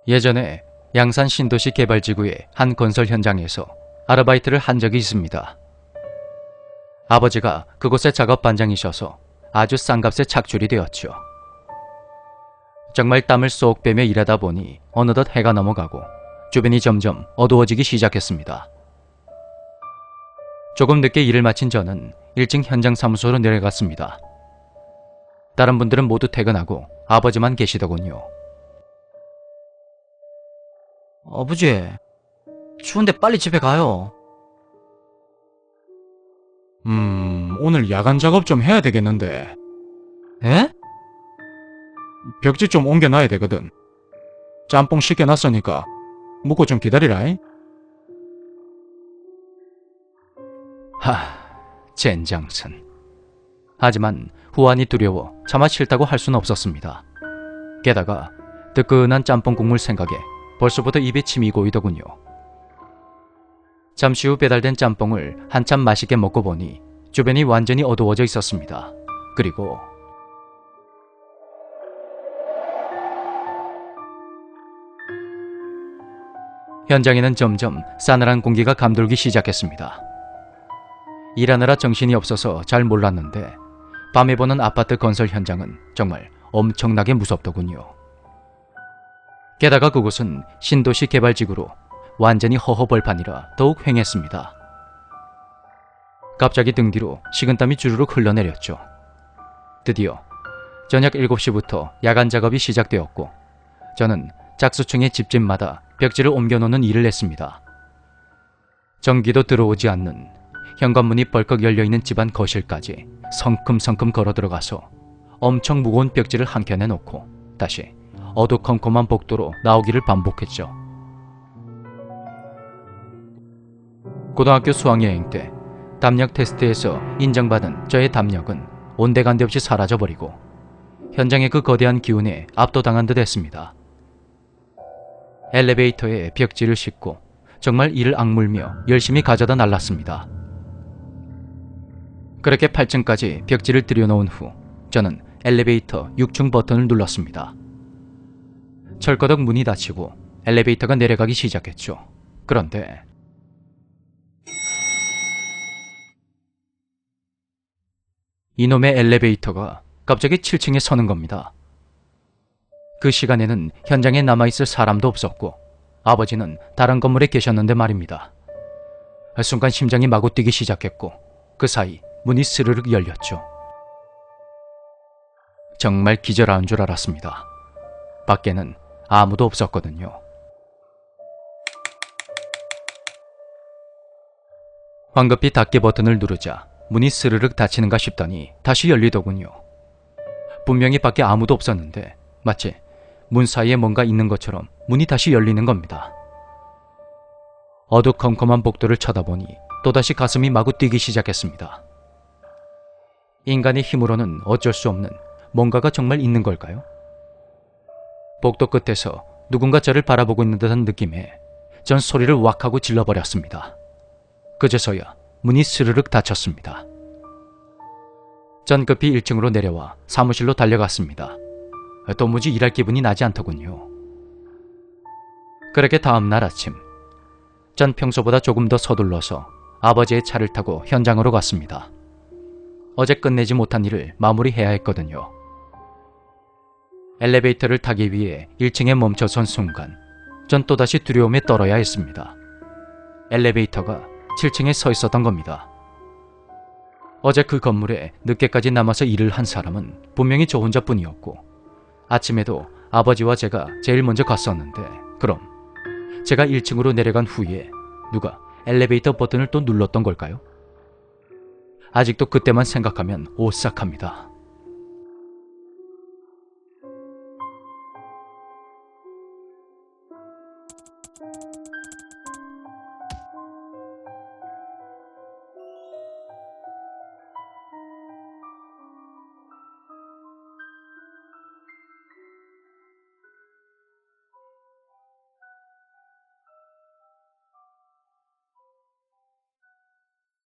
예전에 양산 신도시 개발지구의 한 건설 현장에서 아르바이트를 한 적이 있습니다. 아버지가 그곳의 작업 반장이셔서 아주 싼 값에 착출이 되었죠. 정말 땀을 쏙 빼며 일하다 보니 어느덧 해가 넘어가고 주변이 점점 어두워지기 시작했습니다. 조금 늦게 일을 마친 저는 일찍 현장 사무소로 내려갔습니다. 다른 분들은 모두 퇴근하고 아버지만 계시더군요. 아버지, 추운데 빨리 집에 가요. 오늘 야간 작업 좀 해야 되겠는데. 에? 벽지 좀 옮겨놔야 되거든. 짬뽕 식혀놨으니까 묵고 좀 기다리라잉. 젠장슨. 하지만 후환이 두려워 차마 싫다고 할 수는 없었습니다. 게다가 뜨끈한 짬뽕 국물 생각에 벌써부터 입에 침이 고이더군요. 잠시 후 배달된 짬뽕을 한참 맛있게 먹고 보니 주변이 완전히 어두워져 있었습니다. 그리고 현장에는 점점 싸늘한 공기가 감돌기 시작했습니다. 일하느라 정신이 없어서 잘 몰랐는데 밤에 보는 아파트 건설 현장은 정말 엄청나게 무섭더군요. 게다가 그곳은 신도시 개발지구로 완전히 허허벌판이라 더욱 휑했습니다. 갑자기 등 뒤로 식은땀이 주르륵 흘러내렸죠. 드디어 저녁 7시부터 야간 작업이 시작되었고 저는 짝수층의 집집마다 벽지를 옮겨놓는 일을 했습니다. 전기도 들어오지 않는 현관문이 벌컥 열려있는 집안 거실까지 성큼성큼 걸어 들어가서 엄청 무거운 벽지를 한켠에 놓고 다시 어두컴컴한 복도로 나오기를 반복했죠. 고등학교 수학여행 때 담력 테스트에서 인정받은 저의 담력은 온데간데 없이 사라져버리고 현장의 그 거대한 기운에 압도당한 듯 했습니다. 엘리베이터에 벽지를 싣고 정말 이를 악물며 열심히 가져다 날랐습니다. 그렇게 8층까지 벽지를 들여놓은 후 저는 엘리베이터 6층 버튼을 눌렀습니다. 철거덕 문이 닫히고 엘리베이터가 내려가기 시작했죠. 그런데 이놈의 엘리베이터가 갑자기 7층에 서는 겁니다. 그 시간에는 현장에 남아있을 사람도 없었고 아버지는 다른 건물에 계셨는데 말입니다. 순간 심장이 마구 뛰기 시작했고 그 사이 문이 스르륵 열렸죠. 정말 기절하는 줄 알았습니다. 밖에는 아무도 없었거든요. 황급히 닫기 버튼을 누르자 문이 스르륵 닫히는가 싶더니 다시 열리더군요. 분명히 밖에 아무도 없었는데 마치 문 사이에 뭔가 있는 것처럼 문이 다시 열리는 겁니다. 어두컴컴한 복도를 쳐다보니 또다시 가슴이 마구 뛰기 시작했습니다. 인간의 힘으로는 어쩔 수 없는 뭔가가 정말 있는 걸까요? 복도 끝에서 누군가 저를 바라보고 있는 듯한 느낌에 전 소리를 왁 하고 질러버렸습니다. 그제서야 문이 스르륵 닫혔습니다. 전 급히 1층으로 내려와 사무실로 달려갔습니다. 도무지 일할 기분이 나지 않더군요. 그렇게 다음 날 아침 전 평소보다 조금 더 서둘러서 아버지의 차를 타고 현장으로 갔습니다. 어제 끝내지 못한 일을 마무리해야 했거든요. 엘리베이터를 타기 위해 1층에 멈춰선 순간 전 또다시 두려움에 떨어야 했습니다. 엘리베이터가 7층에 서 있었던 겁니다. 어제 그 건물에 늦게까지 남아서 일을 한 사람은 분명히 저 혼자뿐이었고 아침에도 아버지와 제가 제일 먼저 갔었는데 그럼 제가 1층으로 내려간 후에 누가 엘리베이터 버튼을 또 눌렀던 걸까요? 아직도 그때만 생각하면 오싹합니다.